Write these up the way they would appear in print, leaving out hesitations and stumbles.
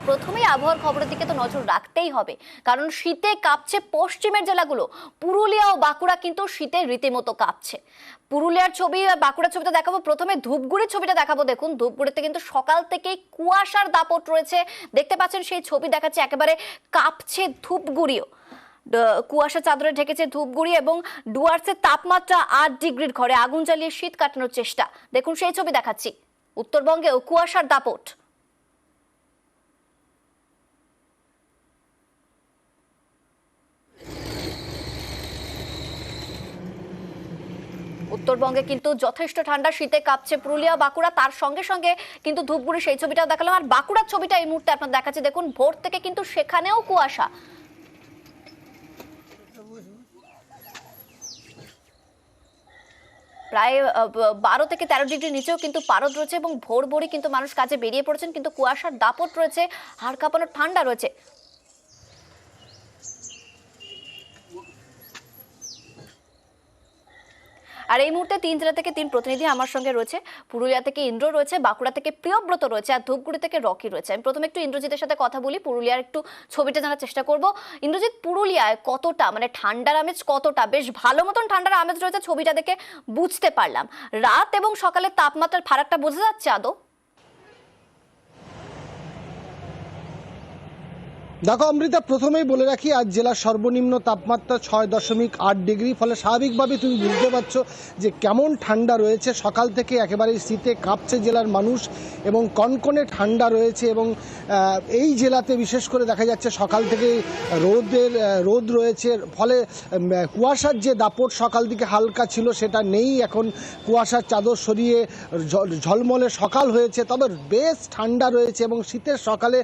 প্রথমেই আবহাওয়ার খবরের দিকে তো নজর রাখতেই হবে, কারণ শীতে কাঁপছে পশ্চিমের জেলাগুলো। পুরুলিয়া ও বাঁকুড়া কিন্তু শীতে রীতিমতো কাঁপছে। পুরুলিয়ার ছবি আর বাঁকুড়ার ছবিটা দেখাবো। প্রথমে ধূপগুড়ির ছবিটা দেখাবো। দেখুন, ধূপগুড়িতে কিন্তু সকাল থেকেই কুয়াশার দাপট রয়েছে। দেখতে পাচ্ছেন সেই ছবি দেখাচ্ছে, একেবারে কাঁপছে ধূপগুড়িও। কুয়াশা চাদরে ঢেকেছে ধূপগুড়ি এবং ডুয়ার্সের তাপমাত্রা 8 ডিগ্রির ঘরে আগুন জ্বালিয়ে শীত কাটানোর চেষ্টা। দেখুন সেই ছবি দেখাচ্ছি। উত্তরবঙ্গেও কুয়াশার দাপট। উত্তরবঙ্গে কিন্তু যথেষ্ট ঠান্ডা, শীতে কাঁপছে পুরুলিয়া বাঁকুড়া। তার সঙ্গে সঙ্গে কিন্তু ধূপগুড়ি সেই ছবিটাও দেখালাম। আর বাঁকুড়ার ছবিটা এই মুহূর্তে আপনার দেখাচ্ছি। দেখুন, ভোর থেকে কিন্তু সেখানেও কুয়াশা। প্রায় 12 থেকে 13 ডিগ্রির নিচেও কিন্তু পারদ রয়েছে এবং ভোর ভোরই কিন্তু মানুষ কাজে বেরিয়ে পড়েছেন, কিন্তু কুয়াশার দাপট রয়েছে, হাড় কাঁপানো ঠান্ডা রয়েছে। আর এই মুহূর্তে 3 জেলা থেকে 3 প্রতিনিধি আমার সঙ্গে রয়েছে। পুরুলিয়া থেকে ইন্দ্র রয়েছে, বাঁকুড়া থেকে প্রিয়ব্রত রয়েছে, আর ধূপগুড়ি থেকে রকি রয়েছে। আমি প্রথমে একটু ইন্দ্রজিতের সাথে কথা বলি, পুরুলিয়ার একটু ছবিটা জানার চেষ্টা করব। ইন্দ্রজিৎ, পুরুলিয়ায় কতটা মানে ঠান্ডার আমেজ কতটা? বেশ ভালো মতন ঠান্ডার আমেজ রয়েছে, ছবিটা দেখে বুঝতে পারলাম। রাত এবং সকালের তাপমাত্রার ফারাকটা বোঝা যাচ্ছে আদৌ? দেখো অমৃতা, প্রথমেই বলে রাখি আজ জেলার সর্বনিম্ন তাপমাত্রা 6.8 ডিগ্রি। ফলে স্বাভাবিকভাবে তুমি বুঝতে পারছো যে কেমন ঠান্ডা রয়েছে। সকাল থেকে একেবারে শীতে কাঁপছে জেলার মানুষ এবং কনকনে ঠান্ডা রয়েছে। এবং এই জেলাতে বিশেষ করে দেখা যাচ্ছে সকাল থেকে রোদ রয়েছে। ফলে কুয়াশার যে দাপট সকাল দিকে হালকা ছিল সেটা নেই, এখন কুয়াশার চাদর সরিয়ে ঝলমলে সকাল হয়েছে। তবে বেশ ঠান্ডা রয়েছে এবং শীতের সকালে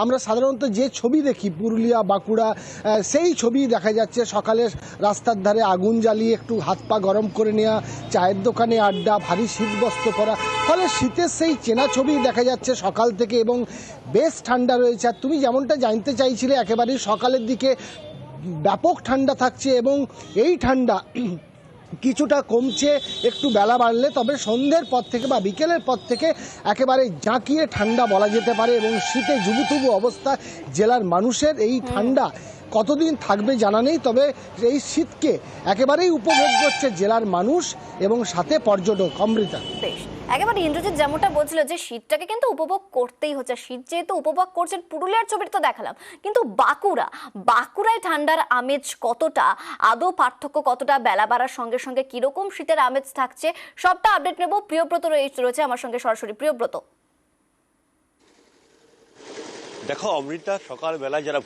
আমরা সাধারণত যে ছবি দেখি পুরুলিয়া বাঁকুড়া, সেই ছবি দেখা যাচ্ছে। সকালে রাস্তার ধারে আগুন জ্বালিয়ে একটু হাত পা গরম করে নেওয়া, চায়ের দোকানে আড্ডা, ভারী শীতবস্ত্র পরা, ফলে শীতের সেই চেনা ছবি দেখা যাচ্ছে সকাল থেকে এবং বেশ ঠান্ডা রয়েছে। আর তুমি যেমনটা জানতে চাইছিলে, একেবারেই সকালের দিকে ব্যাপক ঠান্ডা থাকছে এবং এই ঠান্ডা কিছুটা কমছে একটু বেলা বাড়লে, তবে সন্ধ্যের পর থেকে বা বিকেলের পর থেকে একেবারে জাঁকিয়ে ঠান্ডা বলা যেতে পারে। এবং শীতে জুবুথুবু অবস্থা জেলার মানুষের। এই ঠান্ডা কতদিন থাকবে জানা নেই, তবে এই শীতকে একেবারেই উপভোগ করছে জেলার মানুষ এবং সাথে পর্যটক। অমৃতা, বেশ, একেবারে ইন্দ্রজিৎ যেমনটা বলছিল যে শীতটাকে কিন্তু উপভোগ করতেই হচ্ছে। শীত যেহেতু উপভোগ করছেন, পুরুলিয়ার ছবিটা তো দেখালাম, কিন্তু বাঁকুড়ায় ঠান্ডার আমেজ কতটা, আদৌ পার্থক্য কতটা, বেলা বাড়ার সঙ্গে সঙ্গে কিরকম শীতের আমেজ থাকছে, সবটা আপডেট নেব। প্রিয়ব্রত রয়েছে আমার সঙ্গে সরাসরি। প্রিয়ব্রত, দেখো অমৃতা, সকালবেলায় যারা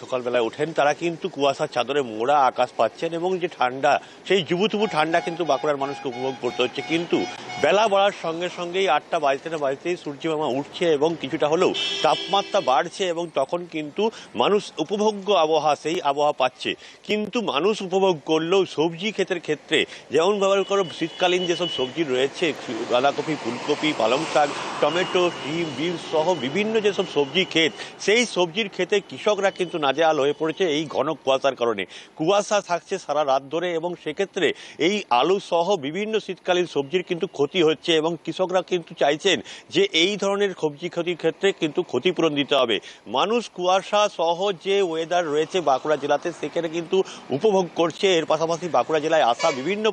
সকালবেলায় ওঠেন তারা কিন্তু কুয়াশার চাদরে মোড়া আকাশ পাচ্ছেন এবং যে ঠান্ডা, সেই জুবুথুবু ঠান্ডা কিন্তু বাঁকুড়ার মানুষকে উপভোগ করতে হচ্ছে। কিন্তু বেলা বাড়ার সঙ্গে সঙ্গেই 8টা বাজতে না বাজতেই সূর্যমামা উঠছে এবং কিছুটা হলেও তাপমাত্রা বাড়ছে এবং তখন কিন্তু মানুষ উপভোগ্য আবহাওয়া, সেই আবহাওয়া পাচ্ছে। কিন্তু মানুষ উপভোগ করলেও সবজি ক্ষেতের ক্ষেত্রে যেমন ব্যবহার করো, শীতকালীন যেসব সবজি রয়েছে, বাঁধাকপি, ফুলকপি, পালং শাক, টমেটো, শিম, বিনস সহ বিভিন্ন যেসব সবজি ক্ষেত, সেই সবজির ক্ষেতে কৃষকরা কিন্তু নাজেহাল হয়ে পড়েছে এই ঘন কুয়াশার কারণে। কুয়াশা থাকছে সারা রাত ধরে এবং সেক্ষেত্রে এই আলু সহ বিভিন্ন শীতকালীন সবজির কিন্তু ক্ষতি হচ্ছে এবং কৃষকরা কিন্তু চাইছেন যে এই ধরনের সবজি ক্ষতির ক্ষেত্রে কিন্তু ক্ষতিপূরণ দিতে হবে। মানুষ কুয়াশা সহ যে ওয়েদার রয়েছে বাঁকুড়া জেলাতে, সেখানে কিন্তু উপভোগ করছে। এর পাশাপাশি বাঁকুড়া জেলায় আসা বিভিন্ন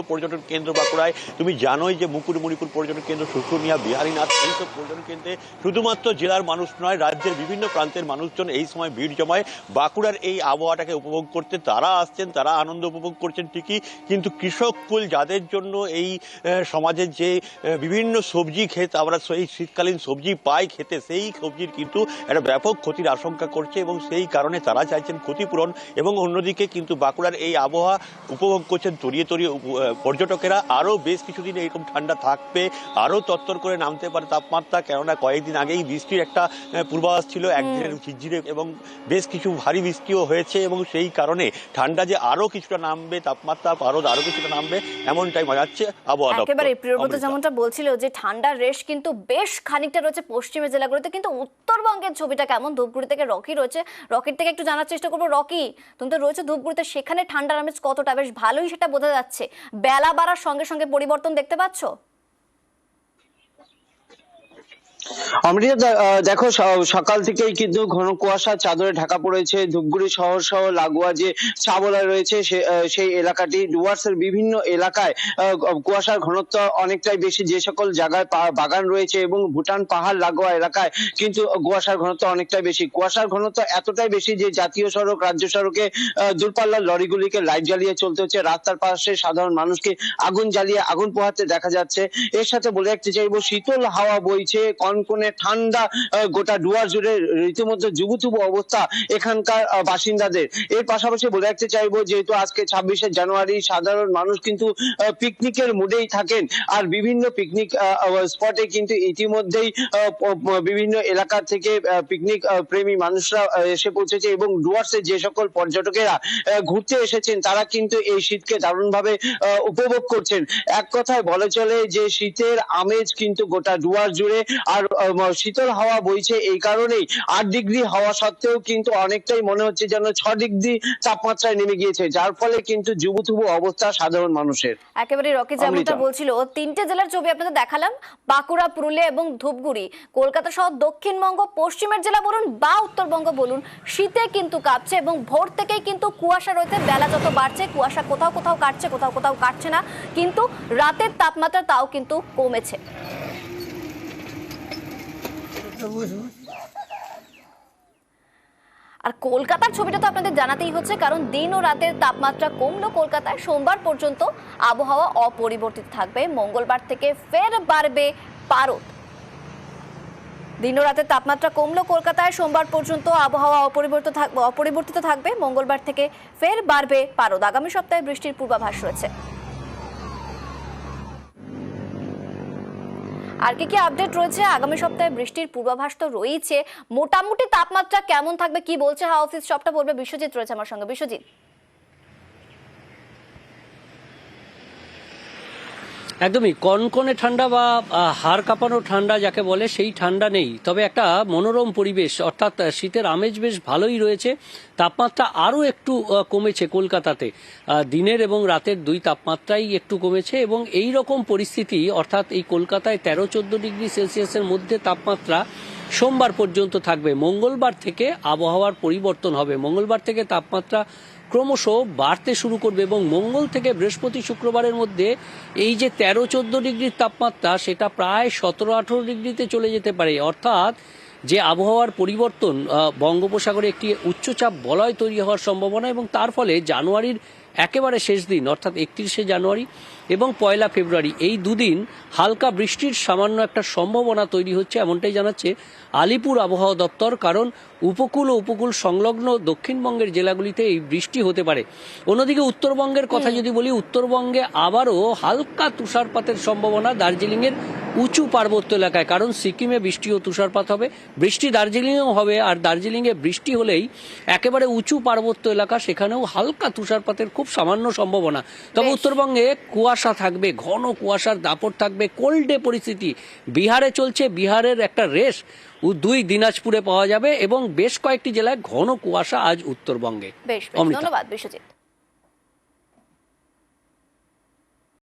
পর্যটন কেন্দ্র বাঁকুড়ায়, তুমি জানোই যে মণিপুর পর্যটন কেন্দ্র, শুশুনিয়া, বিহারীনাথ, এইসব পর্যটন কেন্দ্রে শুধুমাত্র জেলার মানুষ নয়, রাজ্যের বিভিন্ন প্রান্তের মানুষজন এই সময় ভিড় জমায় বাঁকুড়ার এই আবহাওয়াটাকে উপভোগ করতে। তারা আসছেন, তারা আনন্দ উপভোগ করছেন ঠিকই, কিন্তু কৃষক কুল যাদের জন্য এই সমাজের যে বিভিন্ন সবজি ক্ষেত আমরা সেই শীতকালীন সবজি পাই খেতে, সেই সবজির কিন্তু একটা ব্যাপক ক্ষতির আশঙ্কা করছে এবং সেই কারণে তারা চাইছেন ক্ষতিপূরণ। এবং অন্যদিকে কিন্তু বাঁকুড়ার এই আবহাওয়া উপভোগ করছেন তরিয়ে পর্যটকেরা। আরও বেশ কিছুদিন এরকম ঠান্ডা থাকবে, আরও তত্তর করে নামতে পারে তাপমাত্রা, কেননা কয়েকদিন আগেই বৃষ্টির একটা পূর্বাভাস ছিল, একদিনের ঝিরঝিরে এবং বেশ কিছু ভারী বৃষ্টিও হয়েছে এবং সেই কারণে ঠান্ডা যে আরো কিছুটা নামবে, তাপমাত্রা আরো কিছুটা নামবে, এমনটাই বোঝাচ্ছে আবহাওয়া দপ্তর। একেবারে প্রিয়ব্রত যেমনটা বলছিল যে ঠান্ডার রেশ কিন্তু বেশ খানিকটা রয়েছে পশ্চিমের জেলাগুলোতে, কিন্তু উত্তরবঙ্গের ছবিটা কেমন? ধূপগুড়ি থেকে রকি রয়েছে, রকির থেকে একটু জানার চেষ্টা করবো। রকি, তুমি তো রয়েছে ধূপগুড়িতে, সেখানে ঠান্ডার আমেজ কতটা? বেশ ভালোই সেটা বোঝা যাচ্ছে। বেলা বাড়ার সঙ্গে সঙ্গে পরিবর্তন দেখতে পাচ্ছ? অমৃতা, দেখো সকাল থেকেই কিন্তু ঘন কুয়াশার চাদরে ঢাকা পড়েছে ধূপগুড়ি শহর সহ লাগোয়া যে চা বলা রয়েছে সেই এলাকাটি। ডুয়ার্সের বিভিন্ন এলাকায় কুয়াশার ঘনত্ব অনেকটাই বেশি। যে সকল জায়গায় বাগান রয়েছে এবং ভুটান পাহাড় লাগোয়া এলাকায় কিন্তু কুয়াশার ঘনত্ব অনেকটাই বেশি। কুয়াশার ঘনত্ব এতটাই বেশি যে জাতীয় সড়ক রাজ্য সড়কে দূরপাল্লার লরিগুলিকে লাইট জ্বালিয়ে চলতে হচ্ছে, রাস্তার পাশে সাধারণ মানুষকে আগুন জ্বালিয়ে আগুন পোহাতে দেখা যাচ্ছে। এর সাথে বলে রাখতে চাইবো, শীতল হাওয়া বইছে, কনকনে ঠান্ডা গোটা ডুয়ার জুড়ে রীতিমতো জুবুথুবু অবস্থা এখানকার বাসিন্দাদের। এর পাশাপাশি বলে রাখতে চাইবো, যেহেতু আজকে 26শে জানুয়ারি, সাধারণ মানুষ কিন্তু পিকনিকের মুডেই থাকেন। আর বিভিন্ন পিকনিক স্পটে কিন্তু ইতিমধ্যেই বিভিন্ন এলাকা থেকে পিকনিক প্রেমী মানুষরা এসে পৌঁছেছে এবং ডুয়ার্সে যে সকল পর্যটকেরা ঘুরতে এসেছেন তারা কিন্তু এই শীতকে দারুণভাবে উপভোগ করছেন। এক কথায় বলা চলে যে শীতের আমেজ কিন্তু গোটা ডুয়ার জুড়ে। আর শীতল হাওয়া বইছে এই কারণেই 8 ডিগ্রি হওয়া সত্ত্বেও কিন্তু অনেকটাই মনে হচ্ছে যেন 6 ডিগ্রি তাপমাত্রায় নেমে গিয়েছে, যার ফলে কিন্তু জুবুথুবু অবস্থা সাধারণ মানুষের। একেবারে রকি যেমনটা বলছিল, 3টে জেলার ছবি আপনাদের দেখালাম, বাঁকুড়া, পুরুলিয়া এবং ধূপগুড়ি। কলকাতা সহ দক্ষিণবঙ্গ, পশ্চিমের জেলা বলুন বা উত্তরবঙ্গ বলুন, শীতে কিন্তু কাঁপছে এবং ভোর থেকেই কিন্তু কুয়াশা রয়েছে। বেলা যত বাড়ছে কুয়াশা কোথাও কোথাও কাটছে, কোথাও কোথাও কাটছে না, কিন্তু রাতের তাপমাত্রা তাও কিন্তু কমেছে। আর কলকাতার ছবিটা তো আপনাদের জানাতেই হচ্ছে, কারণ দিন ও রাতের তাপমাত্রা কমলো কলকাতায়। সোমবার পর্যন্ত আবহাওয়া অপরিবর্তিত থাকবে, মঙ্গলবার থেকে ফের বাড়বে পারদ। দিন ও রাতের তাপমাত্রা কমলো কলকাতায়, সোমবার পর্যন্ত আবহাওয়া অপরিবর্তিত থাকবে, মঙ্গলবার থেকে ফের বাড়বে পারদ। আগামী সপ্তাহে বৃষ্টির পূর্বাভাস রয়েছে। আর কি আপডেট রয়েছে? আগামী সপ্তাহে বৃষ্টির পূর্বাভাস তো রয়েছে, মোটামুটি তাপমাত্রা কেমন থাকবে, কি বলছে হাওয়া অফিস, সবটা বলবে বিশ্বজিৎ রয়েছে আমার সঙ্গে। বিশ্বজিৎ, একদমই কনকনে ঠান্ডা বা হাড় কাঁপানো ঠান্ডা যাকে বলে সেই ঠান্ডা নেই, তবে একটা মনোরম পরিবেশ, অর্থাৎ শীতের আমেজ বেশ ভালোই রয়েছে। তাপমাত্রা আরও একটু কমেছে কলকাতাতে, দিনের এবং রাতের দুই তাপমাত্রাই একটু কমেছে এবং এই রকম পরিস্থিতি, অর্থাৎ এই কলকাতায় 13-14 ডিগ্রি সেলসিয়াসের মধ্যে তাপমাত্রা সোমবার পর্যন্ত থাকবে। মঙ্গলবার থেকে আবহাওয়ার পরিবর্তন হবে, মঙ্গলবার থেকে তাপমাত্রা ক্রমশ বাড়তে শুরু করবে এবং মঙ্গল থেকে বৃহস্পতি শুক্রবারের মধ্যে এই যে 13-14 ডিগ্রির তাপমাত্রা সেটা প্রায় 17-18 ডিগ্রিতে চলে যেতে পারে। অর্থাৎ যে আবহাওয়ার পরিবর্তন, বঙ্গোপসাগরে একটি উচ্চচাপ বলয় তৈরি হওয়ার সম্ভাবনা এবং তার ফলে জানুয়ারির একেবারে শেষ দিন অর্থাৎ 31শে জানুয়ারি এবং 1 ফেব্রুয়ারি এই দুদিন হালকা বৃষ্টির সামান্য একটা সম্ভাবনা তৈরি হচ্ছে, এমনটাই জানাচ্ছে আলিপুর আবহাওয়া দপ্তর। কারণ উপকূল ও উপকূল সংলগ্ন দক্ষিণবঙ্গের জেলাগুলিতে এই বৃষ্টি হতে পারে। অন্যদিকে উত্তরবঙ্গের কথা যদি বলি, উত্তরবঙ্গে আবারও হালকা তুষারপাতের সম্ভাবনা দার্জিলিংয়ের উঁচু পার্বত্য এলাকায়, কারণ সিকিমে বৃষ্টি ও তুষারপাত হবে, বৃষ্টি দার্জিলিংয়েও হবে। আর দার্জিলিংয়ে বৃষ্টি হলেই একেবারে উঁচু পার্বত্য এলাকা, সেখানেও হালকা তুষারপাতের খুব সামান্য সম্ভাবনা। তবে উত্তরবঙ্গে কুয়াশা থাকবে, ঘন কুয়াশার দাপট থাকবে, কোল্ডে পরিস্থিতি বিহারে চলছে, বিহারের একটা রেশ 2 দিনাজপুরে পাওয়া যাবে এবং বেশ কয়েকটি জেলায় ঘন কুয়াশা আজ উত্তরবঙ্গে। বেশ, ধন্যবাদ বিশ্বজিৎ।